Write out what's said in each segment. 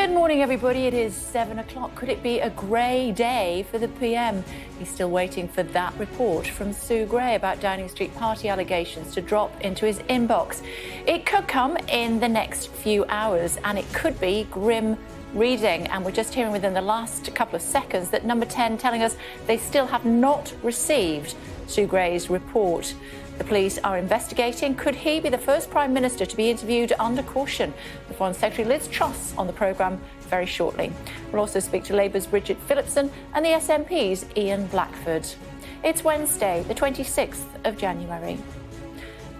Good morning, everybody. It is 7 o'clock. Could it be a grey day for the PM? He's still waiting for that report from Sue Gray about Downing Street party allegations to drop into his inbox. It could come in the next few hours, and it could be grim reading. And we're just hearing within the last couple of seconds that Number 10 telling us they still have not received Sue Gray's report. The police are investigating. Could he be the first Prime Minister to be interviewed under caution? The Foreign Secretary Liz Truss on the programme very shortly. We'll also speak to Labour's Bridget Phillipson and the SNP's Ian Blackford. It's Wednesday, the 26th of January.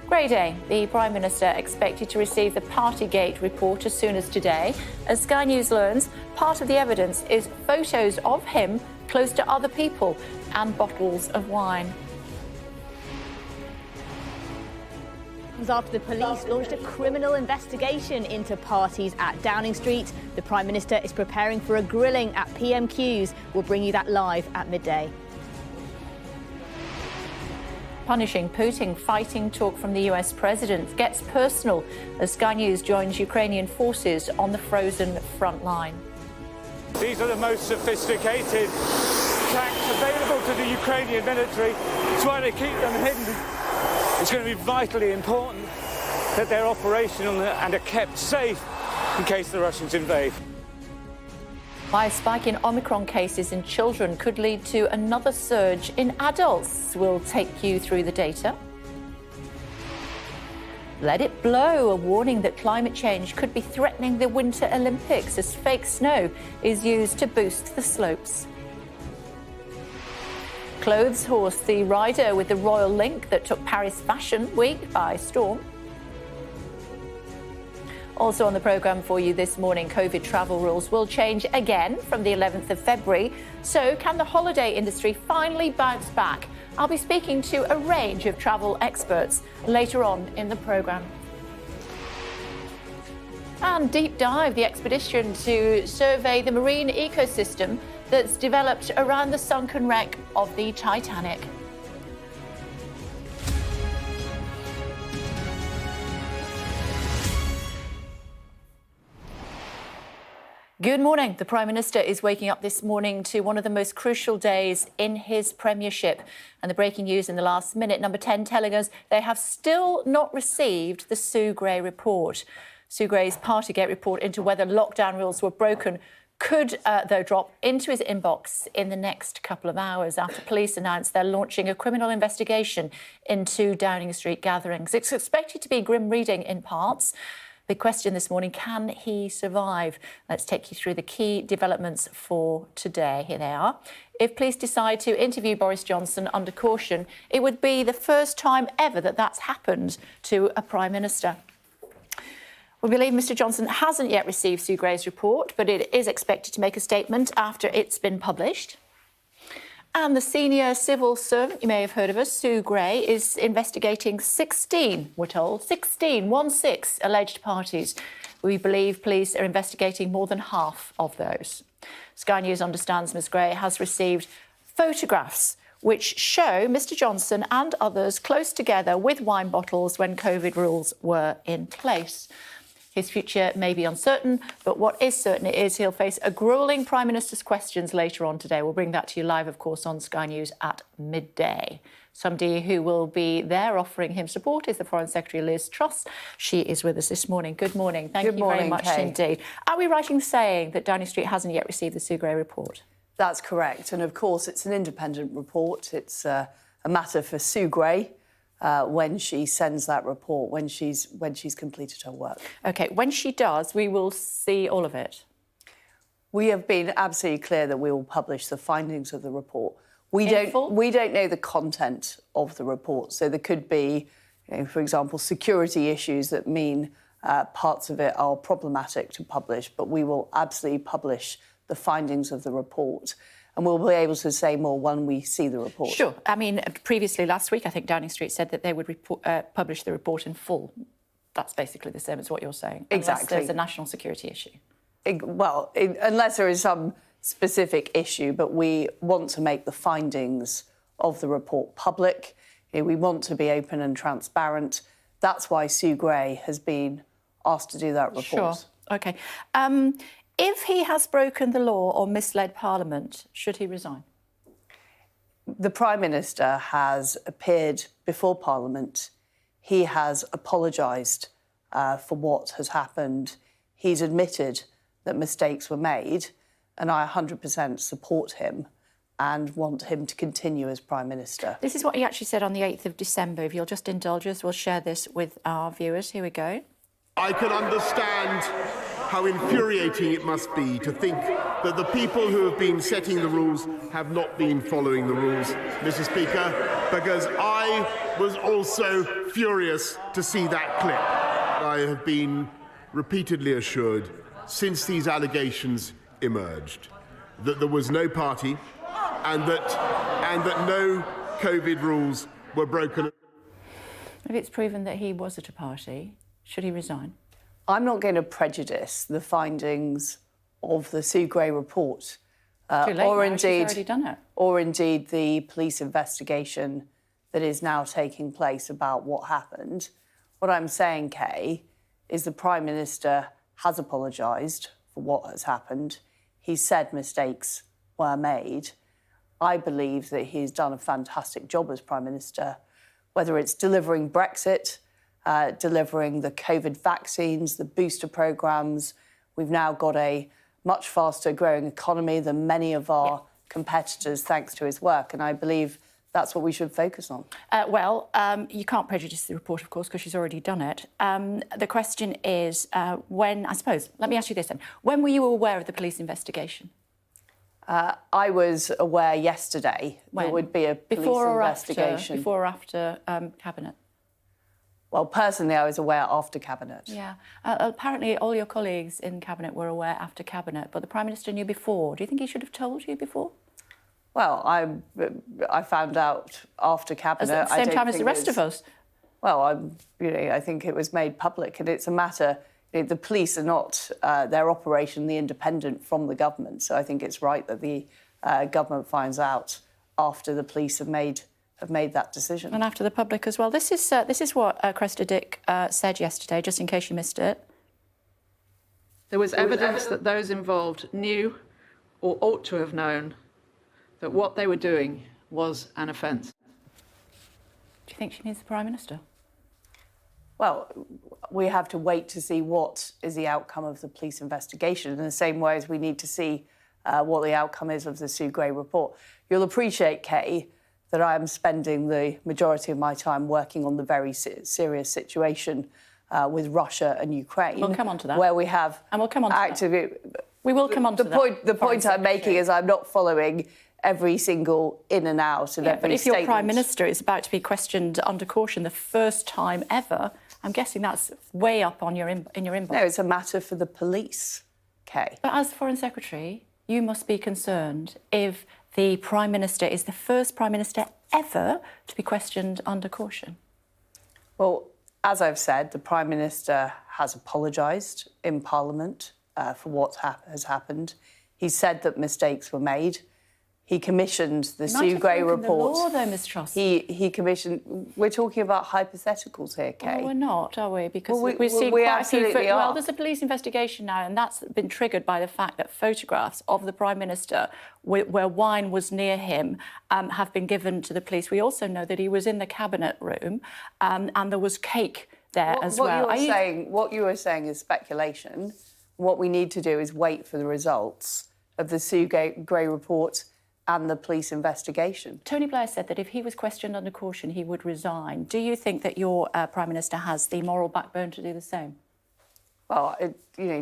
Grey day. The Prime Minister expected to receive the Partygate report as soon as today. As Sky News learns, part of the evidence is photos of him close to other people and bottles of wine. After the police launched a criminal investigation into parties at Downing Street, the Prime Minister is preparing for a grilling at PMQs. We'll bring you that live at midday. Punishing Putin, fighting talk from the US President gets personal as Sky News joins Ukrainian forces on the frozen front line. These are the most sophisticated tanks available to the Ukrainian military, trying to keep them hidden. It's going to be vitally important that they're operational and are kept safe in case the Russians invade. Why a spike in Omicron cases in children could lead to another surge in adults. We'll take you through the data. Let it blow, a warning that climate change could be threatening the Winter Olympics as fake snow is used to boost the slopes. Clothes horse, the rider with the royal link that took Paris Fashion Week by storm. Also on the programme for you this morning, COVID travel rules will change again from the 11th of February. So can the holiday industry finally bounce back? I'll be speaking to a range of travel experts later on in the programme. And Deep Dive, the expedition to survey the marine ecosystem that's developed around the sunken wreck of the Titanic. Good morning. The Prime Minister is waking up this morning to one of the most crucial days in his premiership. And the breaking news in the last minute, Number 10 telling us they have still not received the Sue Gray report. Sue Gray's Partygate report into whether lockdown rules were broken could, though, drop into his inbox in the next couple of hours after police announced they're launching a criminal investigation into Downing Street gatherings. It's expected to be grim reading in parts. Big question this morning, can he survive? Let's take you through the key developments for today. Here they are. If police decide to interview Boris Johnson under caution, it would be the first time ever that that's happened to a Prime Minister. We believe Mr Johnson hasn't yet received Sue Gray's report, but it is expected to make a statement after it's been published. And the senior civil servant, you may have heard of her, Sue Gray, is investigating 16, we're told, 16 alleged parties. We believe police are investigating more than half of those. Sky News understands Ms Gray has received photographs which show Mr Johnson and others close together with wine bottles when COVID rules were in place. His future may be uncertain, but what is certain is he'll face a gruelling Prime Minister's questions later on today. We'll bring that to you live, of course, on Sky News at midday. Somebody who will be there offering him support is the Foreign Secretary Liz Truss. She is with us this morning. Good morning. Thank you very much indeed. Are we right in saying that Downing Street hasn't yet received the Sue Gray report? That's correct. And of course, it's an independent report. It's a matter for Sue Gray. When she sends that report, when she's completed her work. OK, when she does, we will see all of it. We have been absolutely clear that we will publish the findings of the report. We don't know the content of the report, so there could be, for example, security issues that mean parts of it are problematic to publish, but we will absolutely publish the findings of the report. And we'll be able to say more when we see the report. Sure. I mean, previously last week, I think Downing Street said that they would publish the report in full. That's basically the same as what you're saying. Exactly. Unless there's a national security issue. Unless there is some specific issue, but we want to make the findings of the report public. We want to be open and transparent. That's why Sue Gray has been asked to do that report. Sure. OK. If he has broken the law or misled Parliament, should he resign? The Prime Minister has appeared before Parliament. He has apologised for what has happened. He's admitted that mistakes were made, and I 100% support him and want him to continue as Prime Minister. This is what he actually said on the 8th of December. If you'll just indulge us, we'll share this with our viewers. Here we go. I can understand how infuriating it must be to think that the people who have been setting the rules have not been following the rules, Mr. Speaker, because I was also furious to see that clip. I have been repeatedly assured since these allegations emerged that there was no party and that no COVID rules were broken. If it's proven that he was at a party, should he resign? I'm not going to prejudice the findings of the Sue Gray report, Too late or now, she's already done it. or indeed the police investigation that is now taking place about what happened. What I'm saying, Kay, is the Prime Minister has apologised for what has happened. He said mistakes were made. I believe that he's done a fantastic job as Prime Minister, whether it's delivering Brexit, delivering the COVID vaccines, the booster programmes. We've now got a much faster growing economy than many of our competitors, thanks to his work. And I believe that's what we should focus on. You can't prejudice the report, of course, because she's already done it. The question is, let me ask you this then. When were you aware of the police investigation? I was aware yesterday there would be a police investigation. Before or after Cabinet? Well, personally, I was aware after Cabinet. Yeah. Apparently, all your colleagues in Cabinet were aware after Cabinet, but the Prime Minister knew before. Do you think he should have told you before? Well, I found out after Cabinet. At the same time as the rest of us? Well, I think it was made public, and it's a matter. The police are not their operation, the independent from the government. So I think it's right that the government finds out after the police have made that decision. And after the public as well. This is what Cressida Dick said yesterday, just in case you missed it. There was evidence that those involved knew or ought to have known that what they were doing was an offence. Do you think she needs the Prime Minister? Well, we have to wait to see what is the outcome of the police investigation, in the same way as we need to see what the outcome is of the Sue Gray report. You'll appreciate, Kay, that I am spending the majority of my time working on the very serious situation with Russia and Ukraine. We'll come on to that. Where we have and we'll come on to that. We will come on to that. The point I'm making is I'm not following every single in and out of every but if statement. your Prime Minister is about to be questioned under caution the first time ever, I'm guessing that's way up on in your inbox. No, it's a matter for the police, Kay. But as Foreign Secretary, you must be concerned if the Prime Minister is the first Prime Minister ever to be questioned under caution. Well, as I've said, the Prime Minister has apologised in Parliament for what has happened. He said that mistakes were made. He commissioned the Sue Gray report. The law, though, Ms. Tross. He commissioned. We're talking about hypotheticals here, Kay. Well, we're not, are we? Because we see we quite absolutely are. Well, there's a police investigation now, and that's been triggered by the fact that photographs of the Prime Minister where wine was near him have been given to the police. We also know that he was in the Cabinet room and there was cake there as well. What you were saying is speculation. What we need to do is wait for the results of the Sue Gray report and the police investigation. Tony Blair said that if he was questioned under caution, he would resign. Do you think that your Prime Minister has the moral backbone to do the same? Well,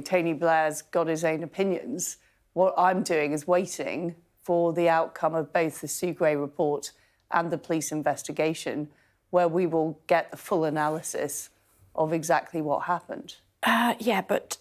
Tony Blair's got his own opinions. What I'm doing is waiting for the outcome of both the Sue Gray report and the police investigation, where we will get the full analysis of exactly what happened. But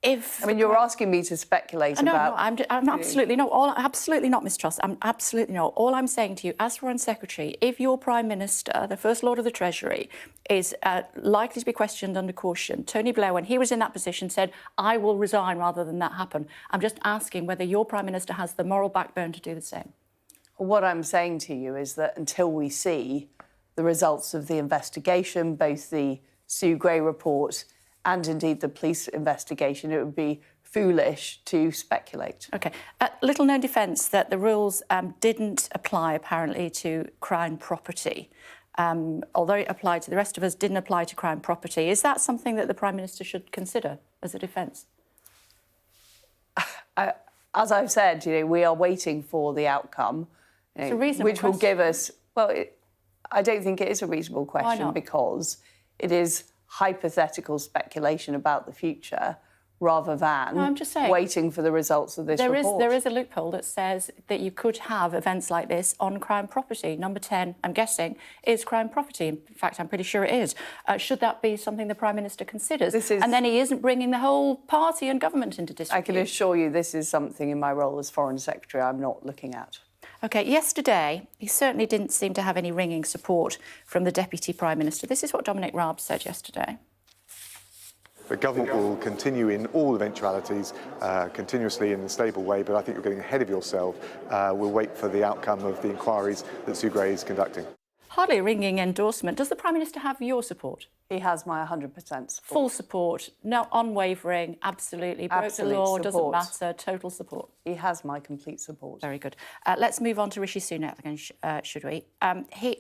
if... you're asking me to speculate about... No, I'm absolutely not. Absolutely not, Ms. Truss. I'm absolutely not. All I'm saying to you, as Foreign Secretary, if your Prime Minister, the First Lord of the Treasury, is likely to be questioned under caution, Tony Blair, when he was in that position, said, I will resign rather than that happen. I'm just asking whether your Prime Minister has the moral backbone to do the same. Well, what I'm saying to you is that until we see the results of the investigation, both the Sue Gray report and indeed the police investigation, it would be foolish to speculate. OK. Little known defence that the rules didn't apply, apparently, to Crown property. Although it applied to the rest of us, didn't apply to Crown property. Is that something that the Prime Minister should consider as a defence? As I've said, we are waiting for the outcome, which will give us... Well, I don't think it is a reasonable question because it is hypothetical speculation about the future rather than I'm just saying, waiting for the results of this report. There is a loophole that says that you could have events like this on Crown property. Number 10, I'm guessing, is Crown property. In fact, I'm pretty sure it is. Should that be something the Prime Minister considers? And then he isn't bringing the whole party and government into disrepute. I can assure you this is something in my role as Foreign Secretary I'm not looking at. OK, yesterday, he certainly didn't seem to have any ringing support from the Deputy Prime Minister. This is what Dominic Raab said yesterday. The government will continue in all eventualities, continuously in a stable way, but I think you're getting ahead of yourself. We'll wait for the outcome of the inquiries that Sue Gray is conducting. Hardly a ringing endorsement. Does the Prime Minister have your support? He has my 100% support. Full support, no unwavering, absolutely. Broke the law, doesn't matter, total support. He has my complete support. Very good. Let's move on to Rishi Sunak again, should we?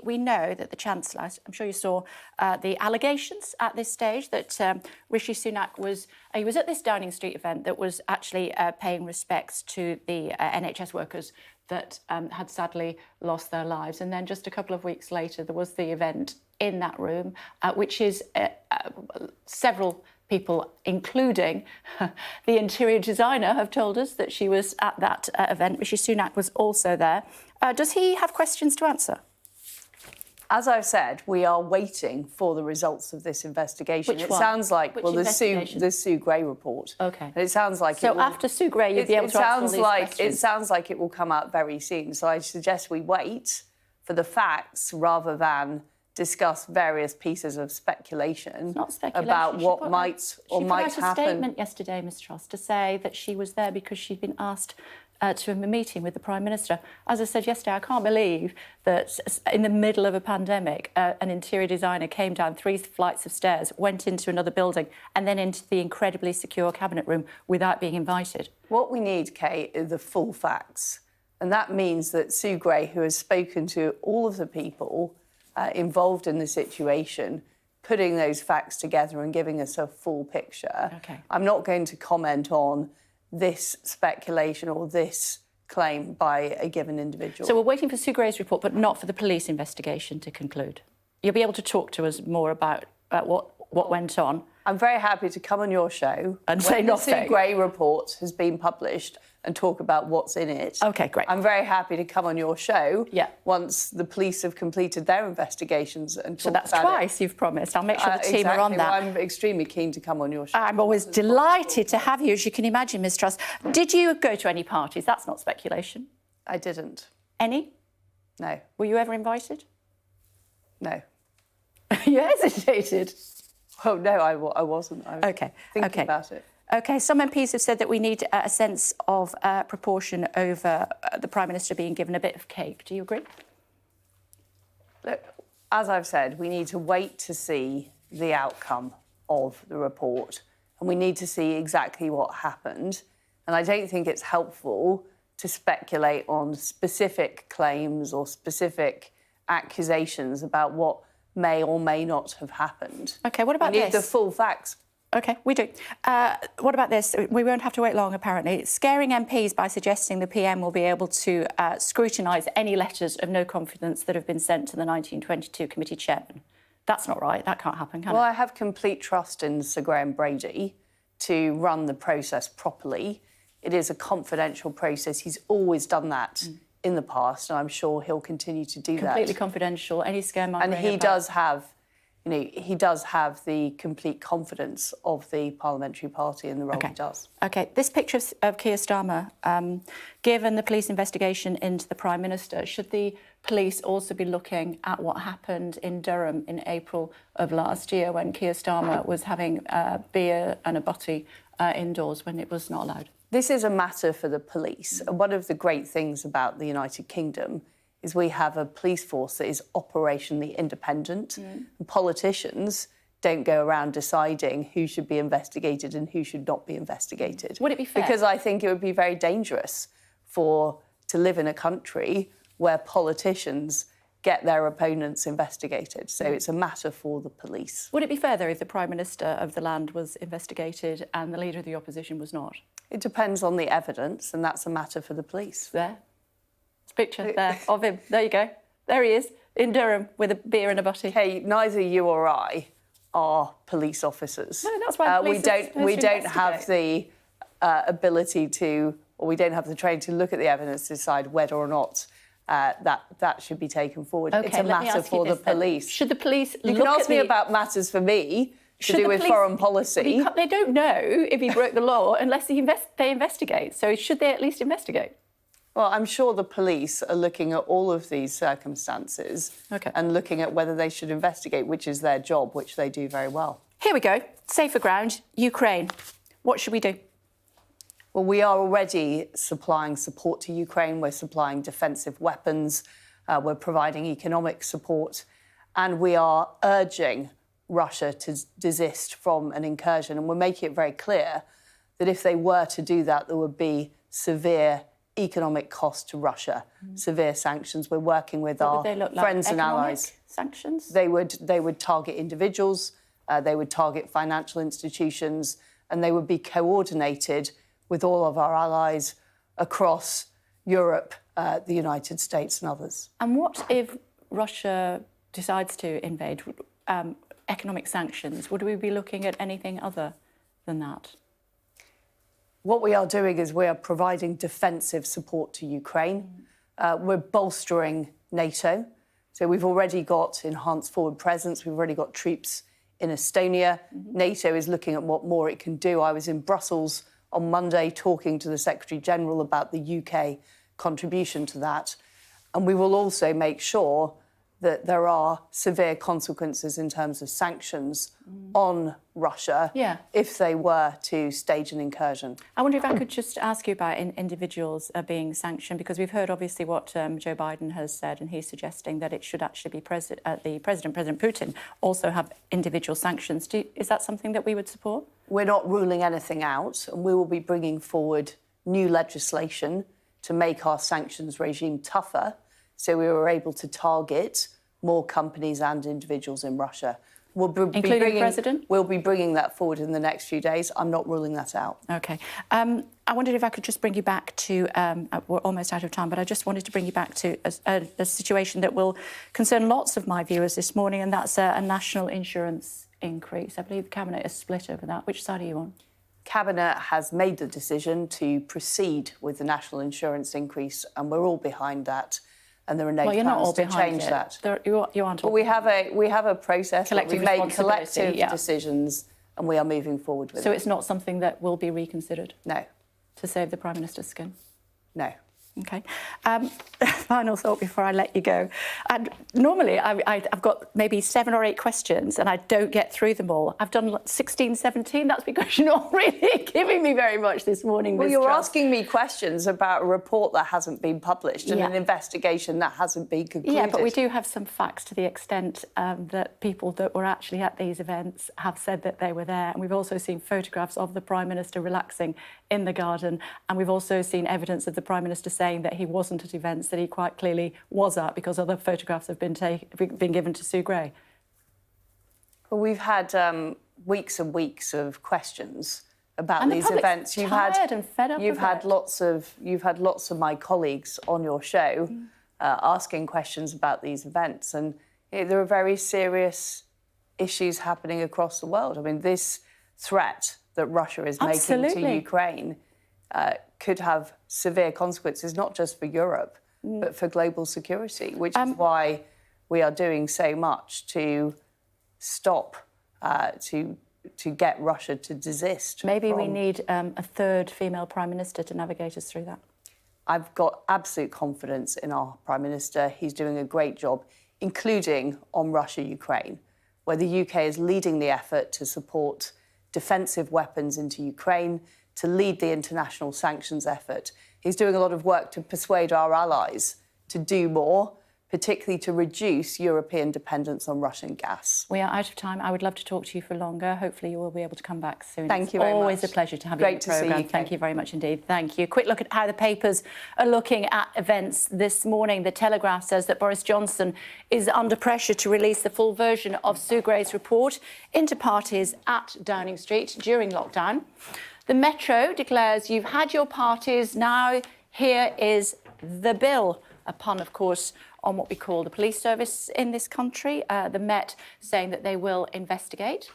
We know that the Chancellor, I'm sure you saw the allegations at this stage that Rishi Sunak was at this Downing Street event that was actually paying respects to the NHS workers that had sadly lost their lives. And then just a couple of weeks later, there was the event in that room, which is several people, including the interior designer, have told us that she was at that event. Rishi Sunak was also there. Does he have questions to answer? As I've said, we are waiting for the results of this investigation. Which one? Sounds like, Which the Sue Gray report. OK. And it sounds like so after Sue Gray, you'd be able to answer all these questions. It sounds like it will come out very soon. So I suggest we wait for the facts rather than discuss various pieces of speculation about what might or might happen. She put out a statement yesterday, Ms Tross, to say that she was there because she'd been asked to a meeting with the Prime Minister. As I said yesterday, I can't believe that in the middle of a pandemic, an interior designer came down 3 flights of stairs, went into another building and then into the incredibly secure cabinet room without being invited. What we need, Kate, is the full facts. And that means that Sue Gray, who has spoken to all of the people involved in the situation, putting those facts together and giving us a full picture. OK. I'm not going to comment on this speculation or this claim by a given individual. So we're waiting for Sue Gray's report, but not for the police investigation to conclude. You'll be able to talk to us more about what went on. I'm very happy to come on your show and say nothing. The Sue Gray report has been published and talk about what's in it. OK, great. I'm very happy to come on your show once the police have completed their investigations and talk about it. So that's twice you've promised. I'll make sure the team are on that. Well, I'm extremely keen to come on your show. I'm always delighted to have you, as you can imagine, Ms Truss. Did you go to any parties? That's not speculation. I didn't. Any? No. Were you ever invited? No. You hesitated. Oh, no, I wasn't. I was thinking about it. OK, some MPs have said that we need a sense of proportion over the Prime Minister being given a bit of cake. Do you agree? Look, as I've said, we need to wait to see the outcome of the report and we need to see exactly what happened. And I don't think it's helpful to speculate on specific claims or specific accusations about what may or may not have happened. OK, what about this? We need the full facts. OK, we do. What about this? We won't have to wait long, apparently. Scaring MPs by suggesting the PM will be able to scrutinise any letters of no confidence that have been sent to the 1922 committee chairman. That's not right. That can't happen, can it? Well, I have complete trust in Sir Graham Brady to run the process properly. It is a confidential process. He's always done that in the past, and I'm sure he'll continue to do that. Completely confidential. Any scaremongering. And he does have... he does have the complete confidence of the parliamentary party in the role he does. OK, this picture of Keir Starmer, given the police investigation into the Prime Minister, should the police also be looking at what happened in Durham in April of last year when Keir Starmer was having beer and a butty indoors when it was not allowed? This is a matter for the police. And one of the great things about the United Kingdom is we have a police force that is operationally independent. And politicians don't go around deciding who should be investigated and who should not be investigated. Would it be fair? Because I think it would be very dangerous to live in a country where politicians get their opponents investigated. So it's a matter for the police. Would it be fair, though, if the Prime Minister of the land was investigated and the Leader of the Opposition was not? It depends on the evidence, and that's a matter for the police. There. There's a picture there of him. There you go. There he is, in Durham, with a beer and a butty. Hey, neither you or I are police officers. No, that's why police we don't have the ability to, or we don't have the training to look at the evidence to decide whether or not that should be taken forward. Okay, it's a matter for the police. Should the police You can ask me about matters for me to do with foreign policy. They don't know if he broke the law unless they investigate. So should they at least investigate? Well, I'm sure the police are looking at all of these circumstances and looking at whether they should investigate, which is their job, which they do very well. Here we go. Safer ground, Ukraine. What should we do? Well, we are already supplying support to Ukraine. We're supplying defensive weapons. We're providing economic support. And we are urging Russia to desist from an incursion. And we're making it very clear that if they were to do that, there would be severe economic cost to Russia, severe sanctions. We're working with our friends and allies. Sanctions? They would target individuals, they would target financial institutions, and they would be coordinated with all of our allies across Europe, the United States and others. And what if Russia decides to invade? Economic sanctions, would we be looking at anything other than that? What we are doing is we are providing defensive support to Ukraine. We're bolstering NATO. So we've already got enhanced forward presence. We've already got troops in Estonia. NATO is looking at what more it can do. I was in Brussels on Monday talking to the Secretary General about the UK contribution to that. And we will also make sure that there are severe consequences in terms of sanctions on Russia if they were to stage an incursion. I wonder if I could just ask you about individuals being sanctioned, because we've heard obviously what Joe Biden has said, and he's suggesting that it should actually be President Putin also have individual sanctions. Is that something that we would support? We're not ruling anything out, and we will be bringing forward new legislation to make our sanctions regime tougher, so we were able to target more companies and individuals in Russia. Including the President? We'll be bringing that forward in the next few days. I'm not ruling that out. OK. I wondered if I could just bring you back to, we're almost out of time, but I just wanted to bring you back to a situation that will concern lots of my viewers this morning, and that's a national insurance increase. I believe the Cabinet is split over that. Which side are you on? Cabinet has made the decision to proceed with the national insurance increase, and we're all behind that. And there are no plans to change that. You aren't. But we have a process. We make collective yeah. decisions, and we are moving forward with it. So it's not something that will be reconsidered? No. To save the Prime Minister's skin? No. OK. Final thought before I let you go. And normally I've got maybe 7 or 8 questions and I don't get through them all. I've done 16, 17. That's because you're not really giving me very much this morning, Well, Ms. you're Truss. asking me questions about a report that hasn't been published and an investigation that hasn't been concluded. Yeah, but we do have some facts to the extent that people that were actually at these events have said that they were there. And we've also seen photographs of the Prime Minister relaxing in the garden. And we've also seen evidence of the Prime Minister saying that he wasn't at events that he quite clearly was at, because other photographs have been given to Sue Gray. Well, we've had weeks and weeks of questions about and these the events. You've had lots of my colleagues on your show asking questions about these events, and there are very serious issues happening across the world. I mean, this threat that Russia is making to Ukraine could have severe consequences, not just for Europe, but for global security, which is why we are doing so much to stop, to get Russia to desist. Maybe we need a third female Prime Minister to navigate us through that. I've got absolute confidence in our Prime Minister. He's doing a great job, including on Russia-Ukraine, where the UK is leading the effort to support defensive weapons into Ukraine, to lead the international sanctions effort. He's doing a lot of work to persuade our allies to do more, particularly to reduce European dependence on Russian gas. We are out of time. I would love to talk to you for longer. Hopefully you will be able to come back soon. Thank you very much. Always a pleasure to have you on the programme. Great to see you. Thank you very much indeed. Thank you. Quick look at how the papers are looking at events this morning. The Telegraph says that Boris Johnson is under pressure to release the full version of Sue Gray's report into parties at Downing Street during lockdown. The Metro declares you've had your parties, now here is the bill. A pun, of course, on what we call the police service in this country. The Met saying that they will investigate.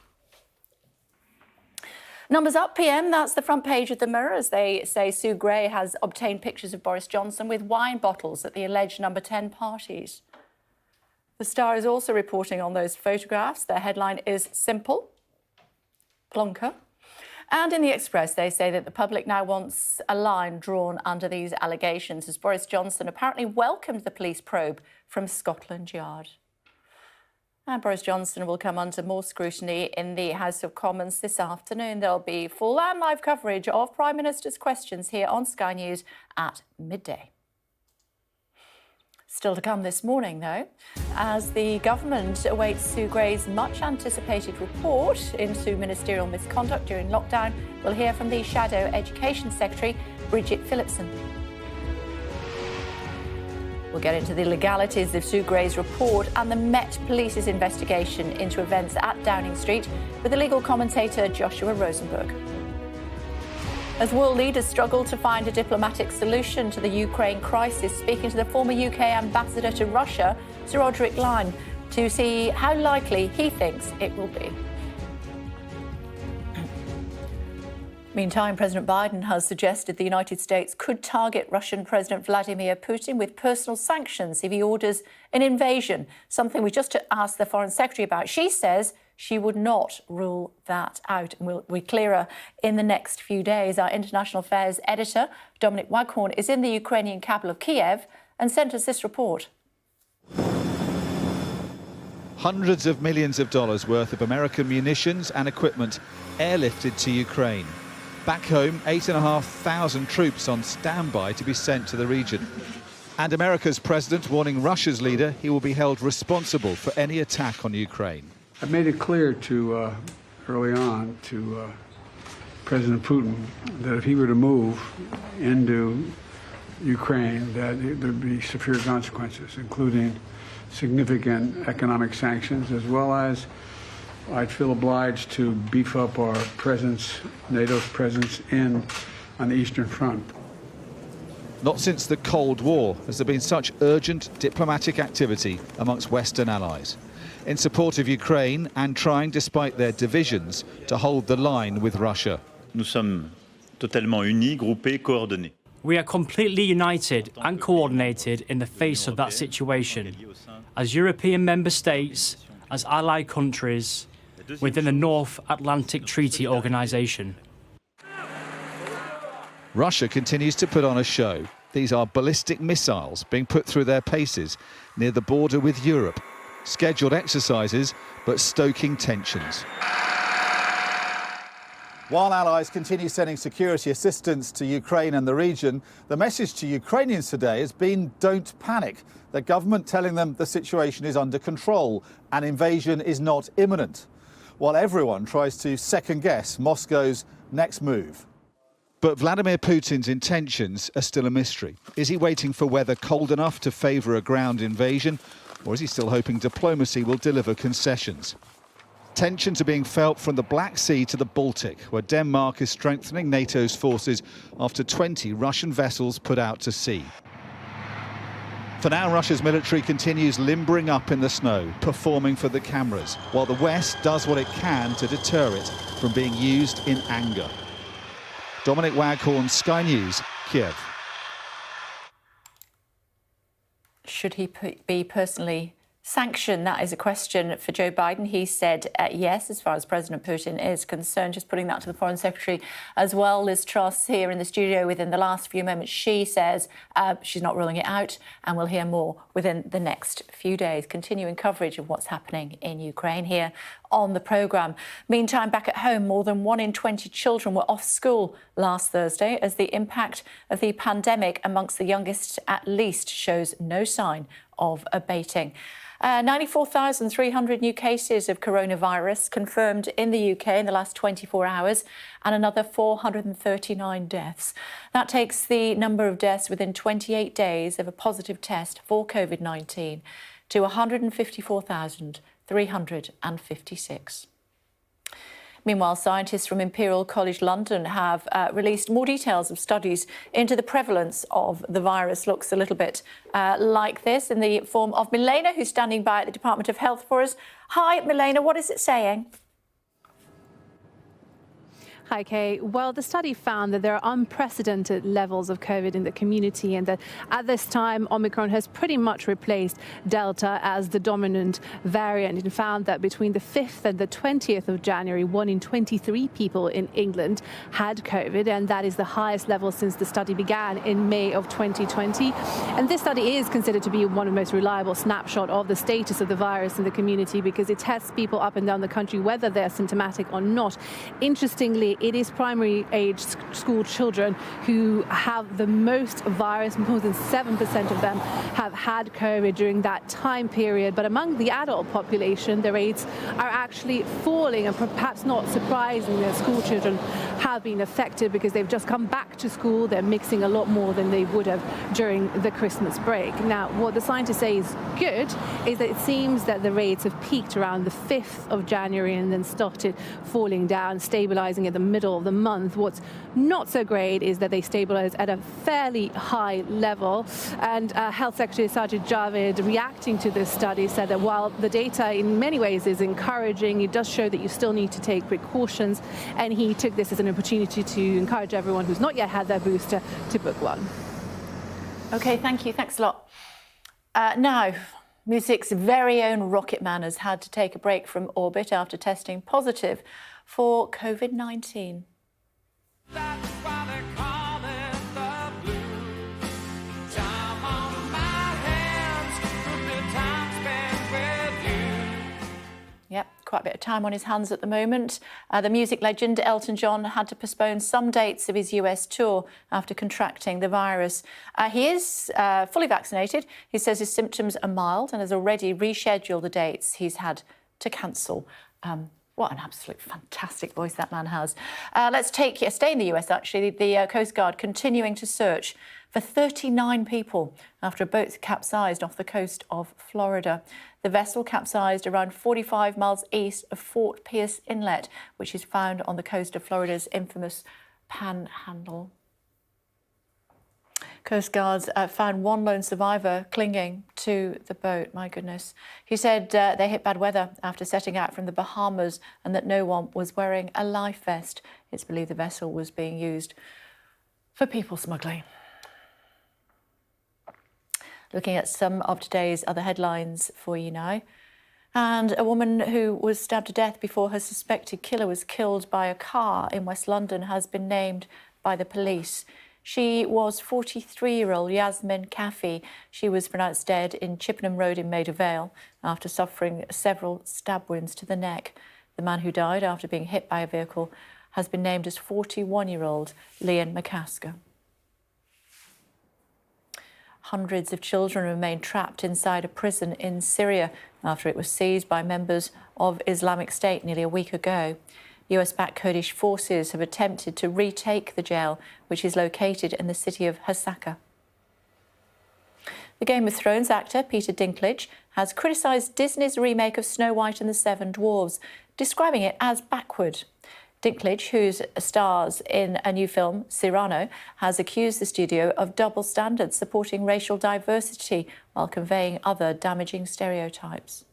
Numbers up PM, that's the front page of the Mirror, as they say Sue Gray has obtained pictures of Boris Johnson with wine bottles at the alleged number 10 parties. The Star is also reporting on those photographs. Their headline is simple, plonker. And in the Express, they say that the public now wants a line drawn under these allegations, as Boris Johnson apparently welcomed the police probe from Scotland Yard. And Boris Johnson will come under more scrutiny in the House of Commons this afternoon. There'll be full and live coverage of Prime Minister's questions here on Sky News at midday. Still to come this morning, though, as the government awaits Sue Gray's much-anticipated report into ministerial misconduct during lockdown. We'll hear from the Shadow Education Secretary, Bridget Phillipson. We'll get into the legalities of Sue Gray's report and the Met Police's investigation into events at Downing Street with the legal commentator Joshua Rosenberg. As world leaders struggle to find a diplomatic solution to the Ukraine crisis, speaking to the former UK ambassador to Russia, Sir Roderick Lyne, to see how likely he thinks it will be. Meantime, President Biden has suggested the United States could target Russian President Vladimir Putin with personal sanctions if he orders an invasion, something we just asked the Foreign Secretary about. She says she would not rule that out, and will be clearer in the next few days. Our international affairs editor, Dominic Waghorn, is in the Ukrainian capital of Kiev and sent us this report. Hundreds of millions of dollars worth of American munitions and equipment airlifted to Ukraine. Back home, 8,500 troops on standby to be sent to the region. And America's president warning Russia's leader he will be held responsible for any attack on Ukraine. I made it clear to early on to President Putin that if he were to move into Ukraine, that there'd be severe consequences, including significant economic sanctions, as well as I'd feel obliged to beef up our presence, NATO's presence on the Eastern Front. Not since the Cold War has there been such urgent diplomatic activity amongst Western allies in support of Ukraine and trying, despite their divisions, to hold the line with Russia. Nous sommes totalement unis, groupés, coordonnés. We are completely united and coordinated in the face of that situation, as European member states, as allied countries, within the North Atlantic Treaty Organization. Russia continues to put on a show. These are ballistic missiles being put through their paces near the border with Europe. Scheduled exercises, but stoking tensions. While allies continue sending security assistance to Ukraine and the region, the message to Ukrainians today has been don't panic. The government telling them the situation is under control and invasion is not imminent, while everyone tries to second-guess Moscow's next move. But Vladimir Putin's intentions are still a mystery. Is he waiting for weather cold enough to favour a ground invasion, or is he still hoping diplomacy will deliver concessions? Tensions are being felt from the Black Sea to the Baltic, where Denmark is strengthening NATO's forces after 20 Russian vessels put out to sea. For now, Russia's military continues limbering up in the snow, performing for the cameras, while the West does what it can to deter it from being used in anger. Dominic Waghorn, Sky News, Kiev. Should he be personally sanctioned? That is a question for Joe Biden. He said yes, as far as President Putin is concerned. Just putting that to the Foreign Secretary as well. Liz Truss here in the studio within the last few moments. She says she's not ruling it out, and we'll hear more within the next few days. Continuing coverage of what's happening in Ukraine here on the programme. Meantime, back at home, more than 1 in 20 children were off school last Thursday as the impact of the pandemic amongst the youngest at least shows no sign of abating. 94,300 new cases of coronavirus confirmed in the UK in the last 24 hours and another 439 deaths. That takes the number of deaths within 28 days of a positive test for COVID-19 to 154,356. Meanwhile, scientists from Imperial College London have released more details of studies into the prevalence of the virus. Looks a little bit like this in the form of Milena, who's standing by at the Department of Health for us. Hi, Milena, what is it saying? Hi, Kay. Well, the study found that there are unprecedented levels of COVID in the community and that at this time, Omicron has pretty much replaced Delta as the dominant variant. It found that between the 5th and the 20th of January, 1 in 23 people in England had COVID, and that is the highest level since the study began in May of 2020. And this study is considered to be one of the most reliable snapshot of the status of the virus in the community because it tests people up and down the country, whether they're symptomatic or not. Interestingly, it is primary age school children who have the most virus. More than 7% of them have had COVID during that time period. But among the adult population, the rates are actually falling, and perhaps not surprisingly, school children have been affected because they've just come back to school. They're mixing a lot more than they would have during the Christmas break. Now, what the scientists say is good is that it seems that the rates have peaked around the 5th of January and then started falling down, stabilizing at the middle of the month. What's not so great is that they stabilize at a fairly high level. And Health Secretary Sajid Javid, reacting to this study, said that while the data in many ways is encouraging, it does show that you still need to take precautions. And he took this as an opportunity to encourage everyone who's not yet had their booster to book one. OK, thank you. Thanks a lot. Now, music's very own Rocket Man has had to take a break from orbit after testing positive for COVID-19. That's why they call it the blues. Time on my hands, good time spent with you. Yep, quite a bit of time on his hands at the moment. The music legend Elton John had to postpone some dates of his US tour after contracting the virus. He is fully vaccinated. He says his symptoms are mild and has already rescheduled the dates he's had to cancel. What an absolute fantastic voice that man has. Let's stay in the US, actually. The Coast Guard continuing to search for 39 people after a boat capsized off the coast of Florida. The vessel capsized around 45 miles east of Fort Pierce Inlet, which is found on the coast of Florida's infamous Panhandle. Coast Guards found one lone survivor clinging to the boat. My goodness. He said they hit bad weather after setting out from the Bahamas and that no one was wearing a life vest. It's believed the vessel was being used for people smuggling. Looking at some of today's other headlines for you now. And a woman who was stabbed to death before her suspected killer was killed by a car in West London has been named by the police. She was 43-year-old Yasmin Kafi. She was pronounced dead in Chippenham Road in Maida Vale after suffering several stab wounds to the neck. The man who died after being hit by a vehicle has been named as 41-year-old Liam McCasker. Hundreds of children remain trapped inside a prison in Syria after it was seized by members of Islamic State nearly a week ago. US-backed Kurdish forces have attempted to retake the jail, which is located in the city of Hasaka. The Game of Thrones actor Peter Dinklage has criticised Disney's remake of Snow White and the Seven Dwarfs, describing it as backward. Dinklage, who stars in a new film, Cyrano, has accused the studio of double standards, supporting racial diversity while conveying other damaging stereotypes.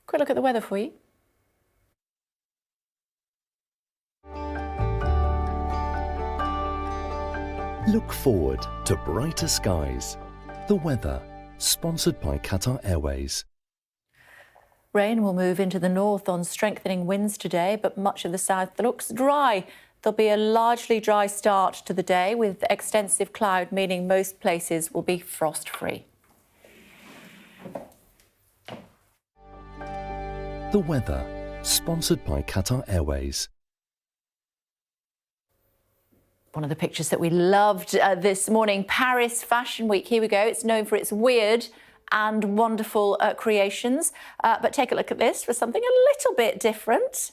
Quick look at the weather for you. Look forward to brighter skies. The weather, sponsored by Qatar Airways. Rain will move into the north on strengthening winds today, but much of the south looks dry. There'll be a largely dry start to the day with extensive cloud, meaning most places will be frost-free. The weather, sponsored by Qatar Airways. One of the pictures that we loved this morning, Paris Fashion Week. Here we go. It's known for its weird and wonderful creations. But take a look at this for something a little bit different.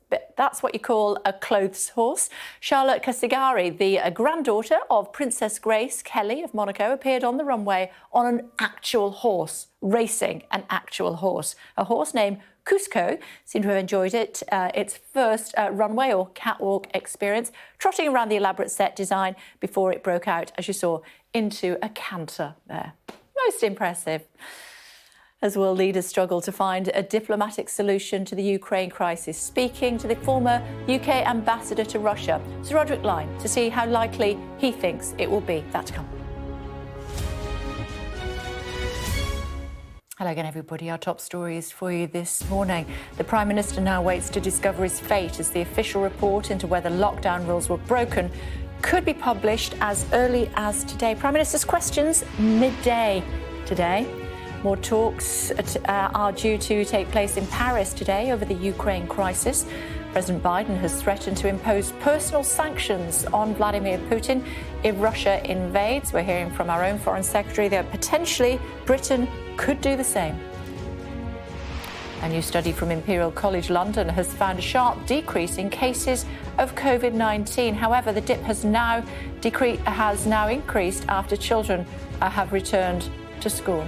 But that's what you call a clothes horse. Charlotte Casigari, the granddaughter of Princess Grace Kelly of Monaco, appeared on the runway on an actual horse, racing an actual horse. A horse named Cusco seemed to have enjoyed it, its first runway or catwalk experience, trotting around the elaborate set design before it broke out, as you saw, into a canter there. Most impressive. As world leaders struggle to find a diplomatic solution to the Ukraine crisis, speaking to the former UK ambassador to Russia, Sir Roderick Lyne, to see how likely he thinks it will be. That to come. Hello again, everybody. Our top stories for you this morning. The Prime Minister now waits to discover his fate as the official report into whether lockdown rules were broken could be published as early as today. Prime Minister's questions midday today. More talks are due to take place in Paris today over the Ukraine crisis. President Biden has threatened to impose personal sanctions on Vladimir Putin if Russia invades. We're hearing from our own Foreign Secretary that potentially Britain could do the same. A new study from Imperial College London has found a sharp decrease in cases of COVID-19. However, the dip has now increased after children have returned to school.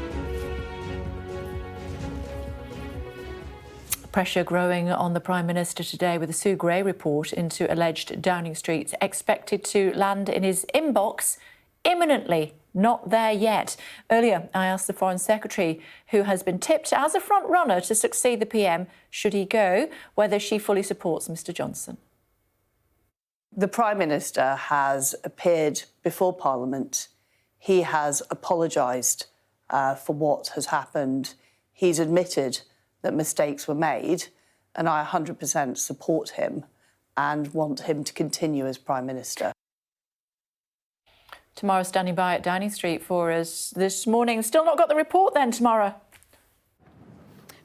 Pressure growing on the Prime Minister today with the Sue Gray report into alleged Downing Street expected to land in his inbox imminently. Not there yet. Earlier, I asked the Foreign Secretary, who has been tipped as a front runner to succeed the PM, should he go, whether she fully supports Mr Johnson. The Prime Minister has appeared before Parliament. He has apologised for what has happened. He's admitted that mistakes were made, and I 100% support him and want him to continue as Prime Minister. Tamara standing by at Downing Street for us this morning. Still not got the report then, Tamara?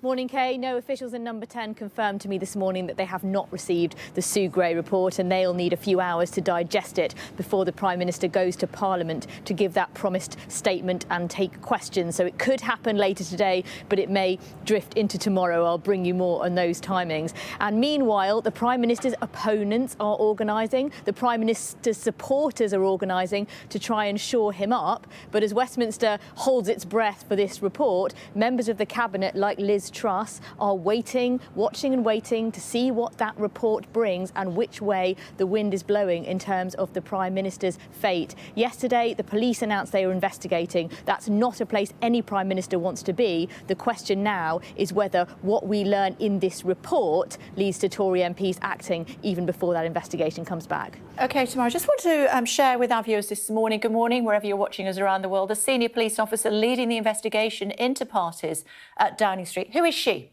Morning, Kay. No, officials in Number 10 confirmed to me this morning that they have not received the Sue Gray report and they'll need a few hours to digest it before the Prime Minister goes to Parliament to give that promised statement and take questions. So it could happen later today, but it may drift into tomorrow. I'll bring you more on those timings. And meanwhile, the Prime Minister's opponents are organising. The Prime Minister's supporters are organising to try and shore him up. But as Westminster holds its breath for this report, members of the Cabinet, like Liz Truss, are watching and waiting to see what that report brings and which way the wind is blowing in terms of the Prime Minister's fate. Yesterday, the police announced they were investigating. That's not a place any Prime Minister wants to be. The question now is whether what we learn in this report leads to Tory MPs acting even before that investigation comes back. OK, Tamara, I just want to share with our viewers this morning, good morning, wherever you're watching us around the world, a senior police officer leading the investigation into parties at Downing Street. Who is she?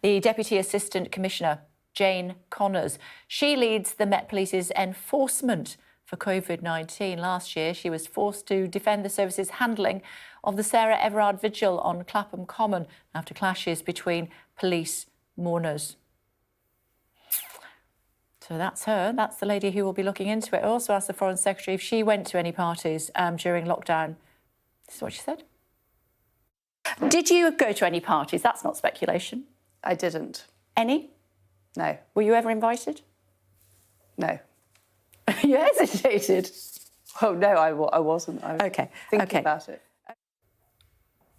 The Deputy Assistant Commissioner, Jane Connors. She leads the Met Police's enforcement for COVID-19. Last year, she was forced to defend the service's handling of the Sarah Everard Vigil on Clapham Common after clashes between police mourners. So that's her. That's the lady who will be looking into it. I also asked the Foreign Secretary if she went to any parties during lockdown. This is what she said. Did you go to any parties? That's not speculation. I didn't. Any? No. Were you ever invited? No. You hesitated. Oh, no, I wasn't. I was OK. thinking about it.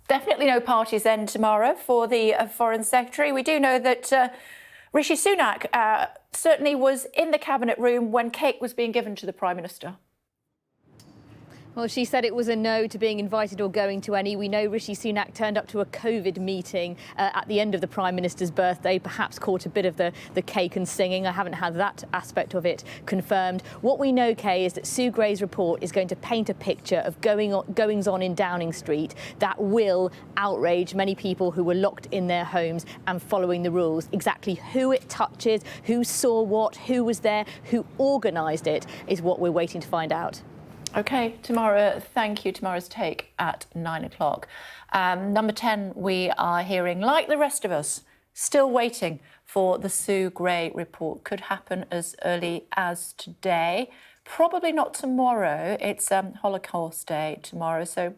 Definitely no parties then tomorrow for the Foreign Secretary. We do know that Rishi Sunak certainly was in the Cabinet room when cake was being given to the Prime Minister. Well, she said it was a no to being invited or going to any. We know Rishi Sunak turned up to a COVID meeting at the end of the Prime Minister's birthday, perhaps caught a bit of the cake and singing. I haven't had that aspect of it confirmed. What we know, Kay, is that Sue Gray's report is going to paint a picture of goings-on in Downing Street that will outrage many people who were locked in their homes and following the rules. Exactly who it touches, who saw what, who was there, who organised it, is what we're waiting to find out. OK, Tamara, thank you. Tomorrow's take at 9 o'clock. Number 10, we are hearing, like the rest of us, Still waiting for the Sue Gray report. Could happen as early as today. Probably not tomorrow. It's Holocaust Day tomorrow, so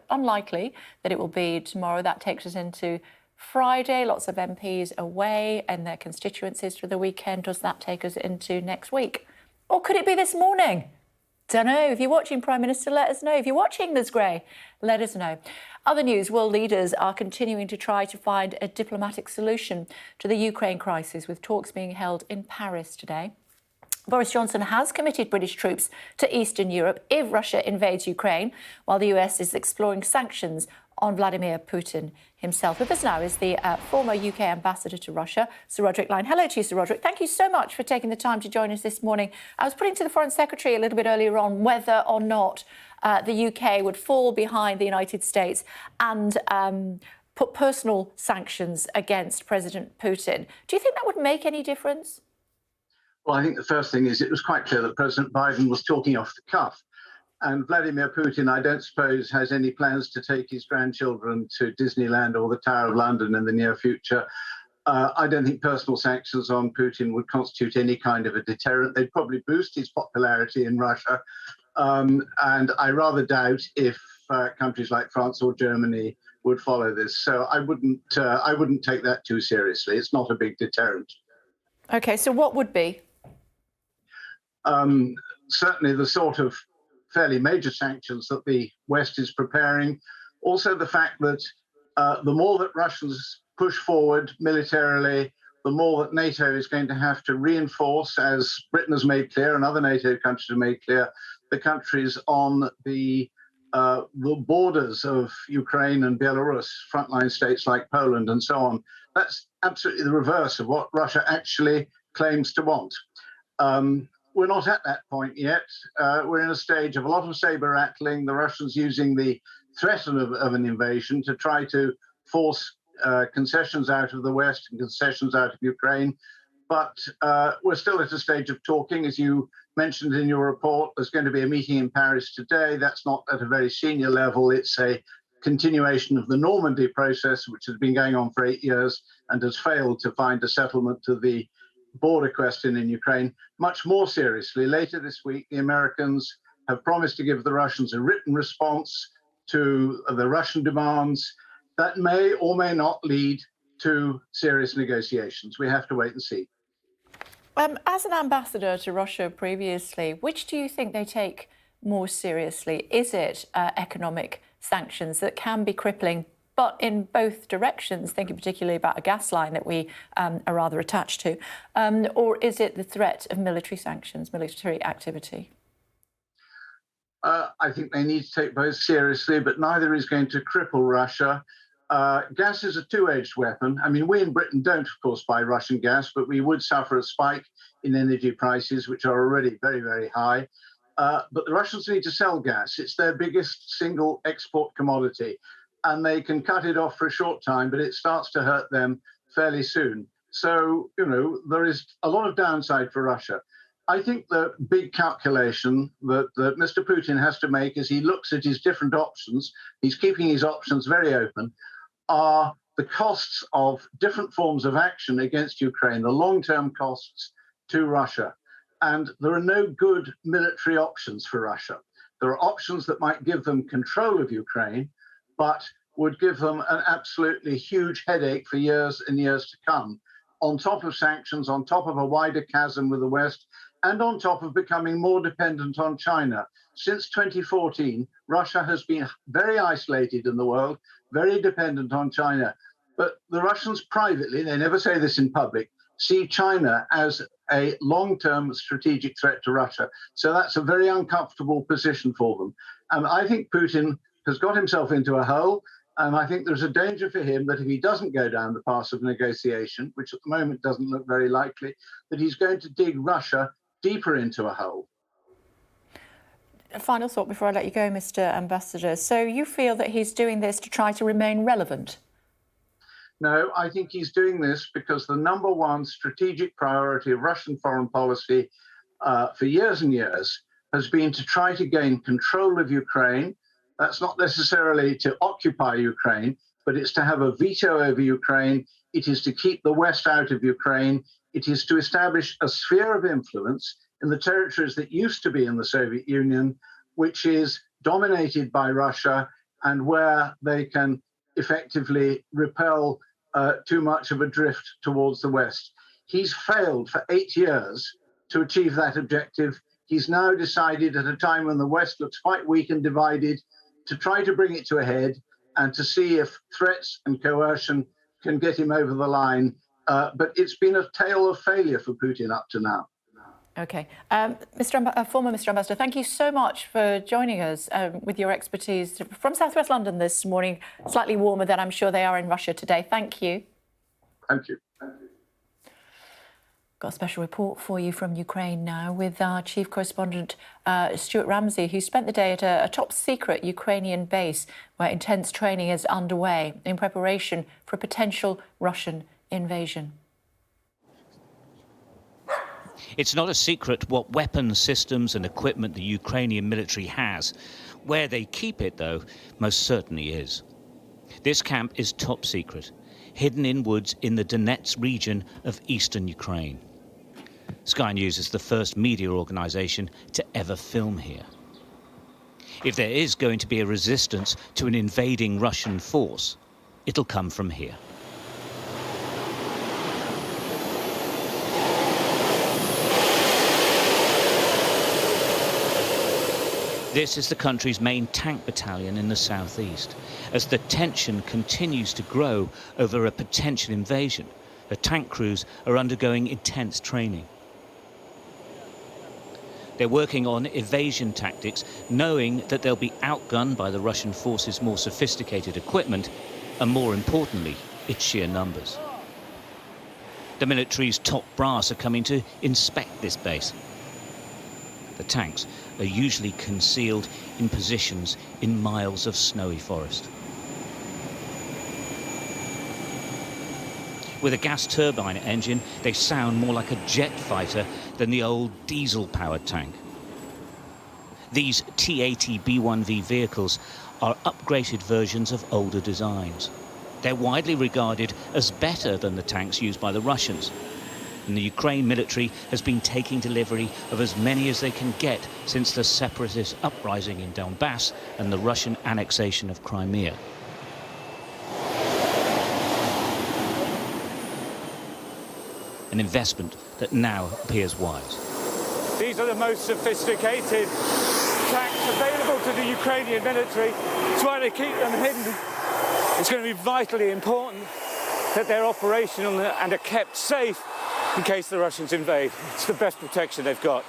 unlikely that it will be tomorrow. That takes us into Friday. Lots of MPs away and their constituencies for the weekend. Does that take us into next week? Or could it be this morning? Don't know. If you're watching, Prime Minister, let us know. If you're watching Liz Gray, let us know. Other news, world leaders are continuing to try to find a diplomatic solution to the Ukraine crisis, with talks being held in Paris today. Boris Johnson has committed British troops to Eastern Europe if Russia invades Ukraine, while the US is exploring sanctions on Vladimir Putin himself. With us now is the former UK ambassador to Russia, Sir Roderick Lyne. Hello to you, Sir Roderick. Thank you so much for taking the time to join us this morning. I was putting to the Foreign Secretary a little bit earlier on whether or not the UK would fall behind the United States and put personal sanctions against President Putin. Do you think that would make any difference? Well, I think the first thing is it was quite clear that President Biden was talking off the cuff. And Vladimir Putin, I don't suppose, has any plans to take his grandchildren to Disneyland or the Tower of London in the near future. I don't think personal sanctions on Putin would constitute any kind of a deterrent. They'd probably boost his popularity in Russia. And I rather doubt if countries like France or Germany would follow this. So I wouldn't take that too seriously. It's not a big deterrent. OK, so what would be? Certainly the sort of fairly major sanctions that the West is preparing. Also the fact that the more that Russians push forward militarily, the more that NATO is going to have to reinforce, as Britain has made clear and other NATO countries have made clear, the countries on the borders of Ukraine and Belarus, frontline states like Poland and so on. That's absolutely the reverse of what Russia actually claims to want. We're not at that point yet. We're in a stage of a lot of saber rattling, the Russians using the threat of an invasion to try to force concessions out of the West and concessions out of Ukraine. But we're still at a stage of talking. As you mentioned in your report, there's going to be a meeting in Paris today. That's not at a very senior level. It's a continuation of the Normandy process, which has been going on for 8 years and has failed to find a settlement to the border question in Ukraine. Much more seriously, later this week, the Americans have promised to give the Russians a written response to the Russian demands that may or may not lead to serious negotiations. We have to wait and see. As an ambassador to Russia previously, which do you think they take more seriously? Is it economic sanctions that can be crippling, but in both directions, thinking particularly about a gas line that we are rather attached to, or is it the threat of military sanctions, military activity? I think they need to take both seriously, but neither is going to cripple Russia. Gas is a two-edged weapon. I mean, we in Britain don't, of course, buy Russian gas, but we would suffer a spike in energy prices, which are already very, very high. But the Russians need to sell gas. It's their biggest single export commodity. And they can cut it off for a short time, but it starts to hurt them fairly soon. So, you know, there is a lot of downside for Russia. I think the big calculation that Mr. Putin has to make as he looks at his different options, he's keeping his options very open, are the costs of different forms of action against Ukraine, the long-term costs to Russia. And there are no good military options for Russia. There are options that might give them control of Ukraine, but would give them an absolutely huge headache for years and years to come, on top of sanctions, on top of a wider chasm with the West, and on top of becoming more dependent on China. Since 2014, Russia has been very isolated in the world, very dependent on China. But the Russians privately, they never say this in public, see China as a long-term strategic threat to Russia. So that's a very uncomfortable position for them. And I think Putin has got himself into a hole. And I think there's a danger for him that if he doesn't go down the path of negotiation, which at the moment doesn't look very likely, that he's going to dig Russia deeper into a hole. A final thought before I let you go, Mr. Ambassador. So you feel that he's doing this to try to remain relevant? No, I think he's doing this because the number one strategic priority of Russian foreign policy for years and years has been to try to gain control of Ukraine. That's not necessarily to occupy Ukraine, but but it's to have a veto over Ukraine. It is to keep the West out of Ukraine. It is to establish a sphere of influence in the territories that used to be in the Soviet Union, which is dominated by Russia, and where they can effectively repel too much of a drift towards the West. He's failed for 8 years to achieve that objective. He's now decided, at a time when the West looks quite weak and divided, to try to bring it to a head and to see if threats and coercion can get him over the line. But it's been a tale of failure for Putin up to now. OK. Former Mr Ambassador, thank you so much for joining us with your expertise from southwest London this morning. Slightly warmer than I'm sure they are in Russia today. Thank you. Thank you. Got a special report for you from Ukraine now with our chief correspondent, Stuart Ramsey, who spent the day at a top-secret Ukrainian base where intense training is underway in preparation for a potential Russian invasion. It's not a secret what weapons, systems and equipment the Ukrainian military has. Where they keep it, though, most certainly is. This camp is top secret, hidden in woods in the Donetsk region of eastern Ukraine. Sky News is the first media organisation to ever film here. If there is going to be a resistance to an invading Russian force, it'll come from here. This is the country's main tank battalion in the southeast. As the tension continues to grow over a potential invasion, the tank crews are undergoing intense training. They're working on evasion tactics, knowing that they'll be outgunned by the Russian forces' more sophisticated equipment, and more importantly, its sheer numbers. The military's top brass are coming to inspect this base. The tanks are usually concealed in positions in miles of snowy forest. With a gas turbine engine, they sound more like a jet fighter than the old diesel-powered tank. These T-80 B-1V vehicles are upgraded versions of older designs. They're widely regarded as better than the tanks used by the Russians. And the Ukraine military has been taking delivery of as many as they can get since the separatist uprising in Donbass and the Russian annexation of Crimea. An investment that now appears wise. These are the most sophisticated tanks available to the Ukrainian military. Trying to keep them hidden. It's going to be vitally important that they're operational and are kept safe in case the Russians invade. It's the best protection they've got.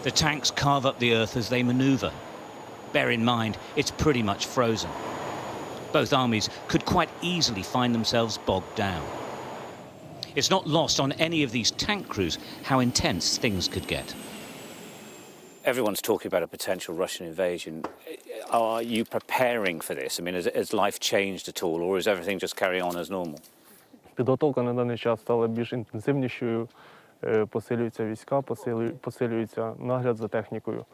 The tanks carve up the earth as they maneuver. Bear in mind, it's pretty much frozen. Both armies could quite easily find themselves bogged down. It's not lost on any of these tank crews how intense things could get. Everyone's talking about a potential Russian invasion. Are you preparing for this? I mean, has life changed at all, or is everything just carrying on as normal? Підготовка на даний час стала більш інтенсивнішою, посилюються війська, посилюється нагляд за технікою.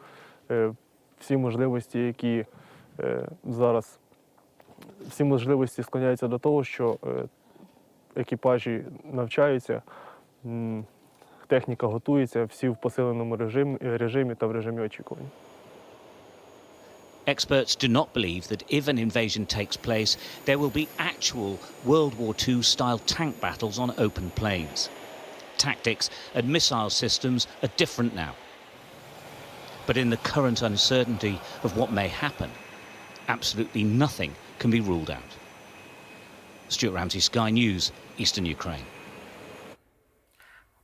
Всі можливості, які зараз, всі можливості склоняються до того, що екіпажі навчаються, техніка готується, всі в посиленому режимі та в режимі очікування. Experts do not believe that if an invasion takes place, there will be actual World War II-style tank battles on open plains. Tactics and missile systems are different now. But in the current uncertainty of what may happen, absolutely nothing can be ruled out. Stuart Ramsey, Sky News, Eastern Ukraine.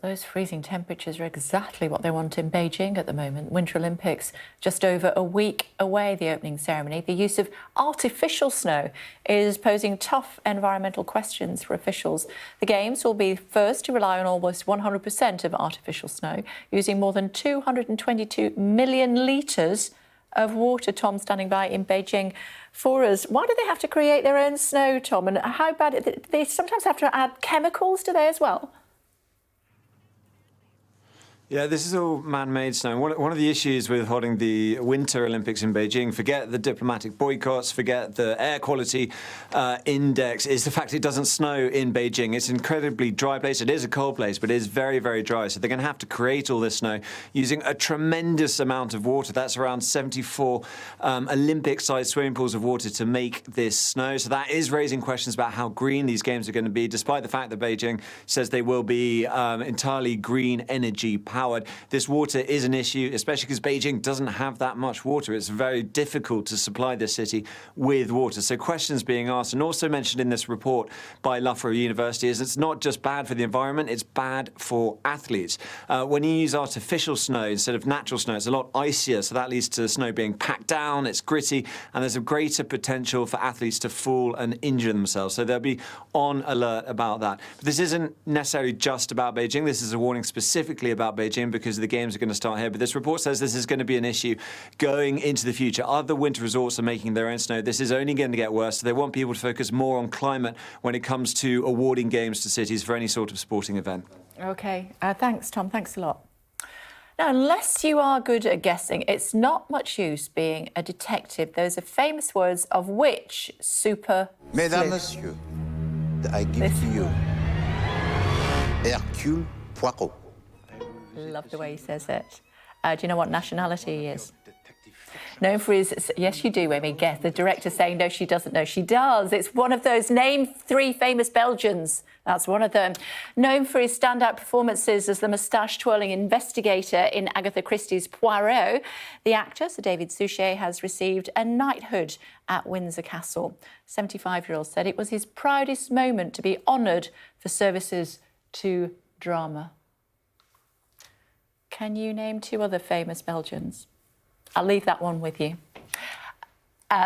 Those freezing temperatures are exactly what they want in Beijing at the moment. Winter Olympics just over a week away, the opening ceremony. The use of artificial snow is posing tough environmental questions for officials. The Games will be first to rely on almost 100% of artificial snow, using more than 222 million litres of water. Tom, standing by in Beijing for us. Why do they have to create their own snow, Tom? And how bad? They sometimes have to add chemicals, do they, as well? Yeah, this is all man-made snow. One of the issues with holding the Winter Olympics in Beijing, forget the diplomatic boycotts, forget the air quality index, is the fact it doesn't snow in Beijing. It's an incredibly dry place. It is a cold place, but it is very, very dry. So they're going to have to create all this snow using a tremendous amount of water. That's around 74 Olympic-sized swimming pools of water to make this snow. So that is raising questions about how green these games are going to be, despite the fact that Beijing says they will be entirely green energy powered. This water is an issue, especially because Beijing doesn't have that much water. It's very difficult to supply this city with water. So questions being asked, and also mentioned in this report by Loughborough University, is it's not just bad for the environment, it's bad for athletes. When you use artificial snow instead of natural snow, it's a lot icier, so that leads to the snow being packed down, it's gritty, and there's a greater potential for athletes to fall and injure themselves. So they'll be on alert about that. But this isn't necessarily just about Beijing. This is a warning specifically about Beijing because the games are going to start here. But this report says this is going to be an issue going into the future. Other winter resorts are making their own snow. This is only going to get worse. So they want people to focus more on climate when it comes to awarding games to cities for any sort of sporting event. OK. Thanks, Tom. Thanks a lot. Now, unless you are good at guessing, it's not much use being a detective. Those are famous words of which super Mesdames, Messieurs, I give to you Hercule Poirot. Love the way he says it. Do you know what nationality he is? Known for his... Yes, you do, Amy. Guess. The director's saying, no, she doesn't know. She does. It's one of those. Name 3 famous Belgians. That's one of them. Known for his standout performances as the moustache-twirling investigator in Agatha Christie's Poirot, the actor, Sir David Suchet, has received a knighthood at Windsor Castle. 75-year-old said it was his proudest moment to be honoured for services to drama. Can you name 2 other famous Belgians? I'll leave that one with you.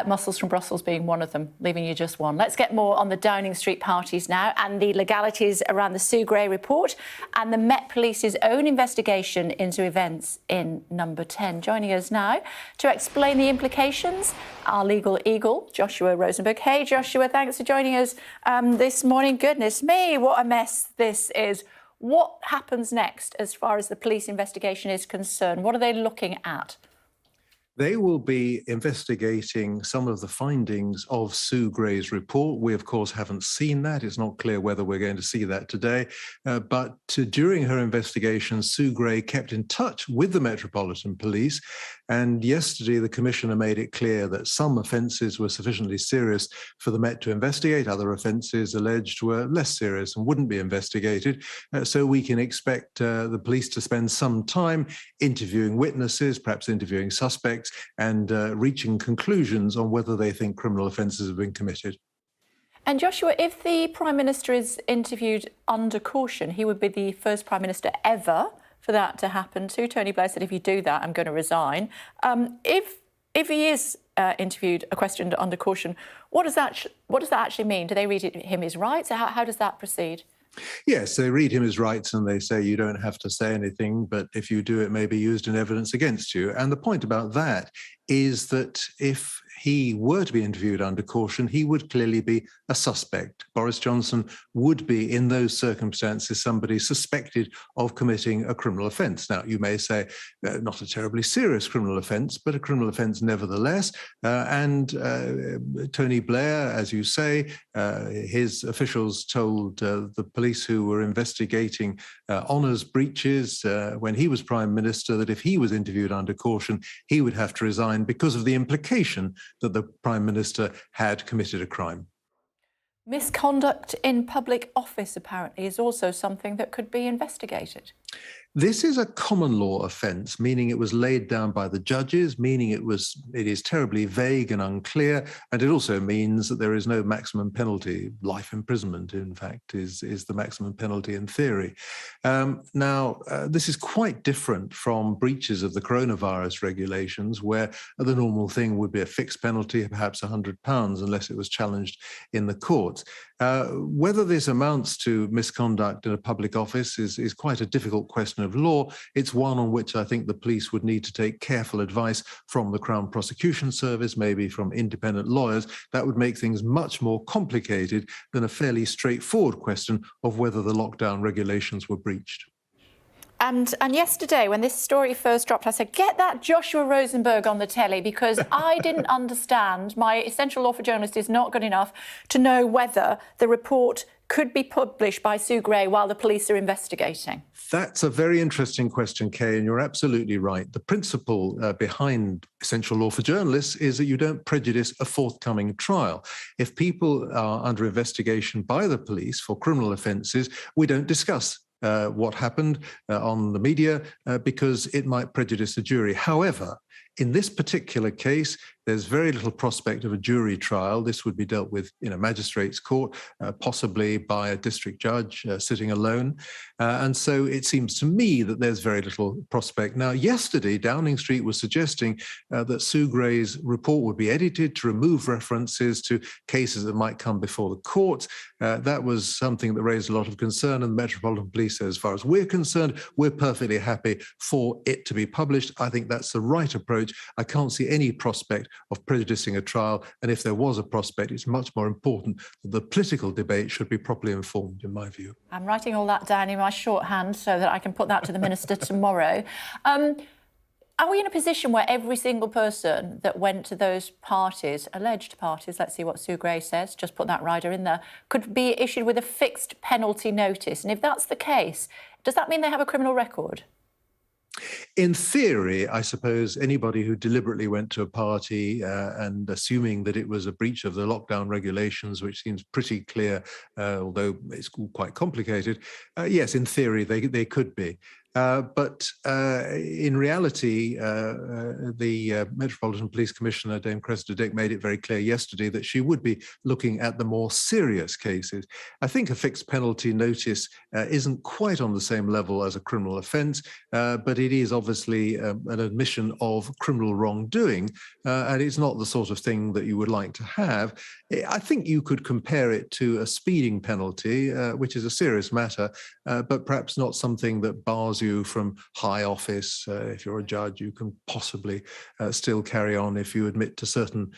Muscles from Brussels being one of them, leaving you just one. Let's get more on the Downing Street parties now and the legalities around the Sue Gray report and the Met Police's own investigation into events in Number 10. Joining us now to explain the implications, our legal eagle, Joshua Rosenberg. Hey, Joshua, thanks for joining us this morning. Goodness me, what a mess this is. What happens next as far as the police investigation is concerned? What are they looking at? They will be investigating some of the findings of Sue Gray's report. We, of course, haven't seen that. It's not clear whether we're going to see that today. But during her investigation, Sue Gray kept in touch with the Metropolitan Police. And yesterday, the Commissioner made it clear that some offences were sufficiently serious for the Met to investigate. Other offences alleged were less serious and wouldn't be investigated. So we can expect the police to spend some time interviewing witnesses, perhaps interviewing suspects, and reaching conclusions on whether they think criminal offences have been committed. And Joshua, if the Prime Minister is interviewed under caution, he would be the first Prime Minister ever for that to happen to. Tony Blair said, if you do that, I'm going to resign. If he is interviewed, questioned under caution, what does that actually mean? Do they read him his rights? How does that proceed? Yes, they read him his rights and they say you don't have to say anything, but if you do, it may be used in evidence against you. And the point about that is that if he were to be interviewed under caution, he would clearly be a suspect. Boris Johnson would be, in those circumstances, somebody suspected of committing a criminal offence. Now, you may say, not a terribly serious criminal offence, but a criminal offence nevertheless. And Tony Blair, as you say, his officials told the police who were investigating honours breaches when he was Prime Minister that if he was interviewed under caution, he would have to resign because of the implication that the Prime Minister had committed a crime. Misconduct in public office, apparently, is also something that could be investigated. This is a common law offence, meaning it was laid down by the judges, meaning it is terribly vague and unclear, and it also means that there is no maximum penalty. Life imprisonment, in fact, is the maximum penalty in theory. This is quite different from breaches of the coronavirus regulations, where the normal thing would be a fixed penalty, perhaps £100, unless it was challenged in the courts. Whether this amounts to misconduct in a public office is quite a difficult question of law. It's one on which I think the police would need to take careful advice from the Crown Prosecution Service, maybe from independent lawyers. That would make things much more complicated than a fairly straightforward question of whether the lockdown regulations were breached. And yesterday, when this story first dropped, I said, get that Joshua Rosenberg on the telly, because I didn't understand. My essential law for journalist is not good enough to know whether the report could be published by Sue Gray while the police are investigating. That's a very interesting question, Kay, and you're absolutely right. The principle behind essential law for journalists is that you don't prejudice a forthcoming trial. If people are under investigation by the police for criminal offences, we don't discuss what happened on the media because it might prejudice the jury. However, in this particular case, there's very little prospect of a jury trial. This would be dealt with in a magistrate's court, possibly by a district judge sitting alone. And so it seems to me that there's very little prospect. Now, yesterday, Downing Street was suggesting that Sue Gray's report would be edited to remove references to cases that might come before the court. That was something that raised a lot of concern, and the Metropolitan Police said, as far as we're concerned, we're perfectly happy for it to be published. I think that's the right approach. I can't see any prospect of prejudicing a trial, and if there was a prospect, it's much more important that the political debate should be properly informed, in my view. I'm writing all that down in my shorthand so that I can put that to the Minister tomorrow. Are we in a position where every single person that went to those parties, alleged parties, let's see what Sue Gray says, just put that rider in there, could be issued with a fixed penalty notice? And if that's the case, does that mean they have a criminal record? In theory, I suppose anybody who deliberately went to a party and assuming that it was a breach of the lockdown regulations, which seems pretty clear, although it's quite complicated, yes, in theory, they could be. But in reality, the Metropolitan Police Commissioner, Dame Cressida Dick, made it very clear yesterday that she would be looking at the more serious cases. I think a fixed penalty notice isn't quite on the same level as a criminal offence, but it is obviously an admission of criminal wrongdoing, and it's not the sort of thing that you would like to have. I think you could compare it to a speeding penalty, which is a serious matter, but perhaps not something that bars you from high office. If you're a judge, you can possibly still carry on if you admit to certain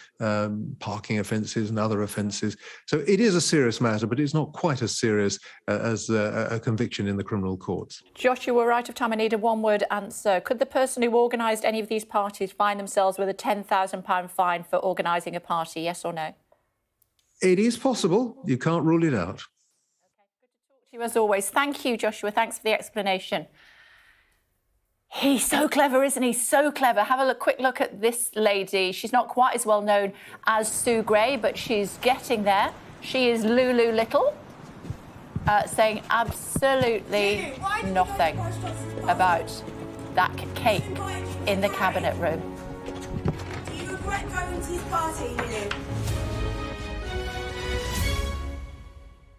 parking offences and other offences. So it is a serious matter, but it's not quite as serious as a conviction in the criminal courts. Joshua, we're out of time. I need a one-word answer. Could the person who organised any of these parties find themselves with a £10,000 fine for organising a party, yes or no? It is possible. You can't rule it out. You as always. Thank you, Joshua. Thanks for the explanation. He's so clever, isn't he? So clever. Have a quick look at this lady. She's not quite as well known as Sue Gray, but she's getting there. She is Lulu Little, saying absolutely nothing about that cake in the cabinet room. Do you regret going to his party, Lulu?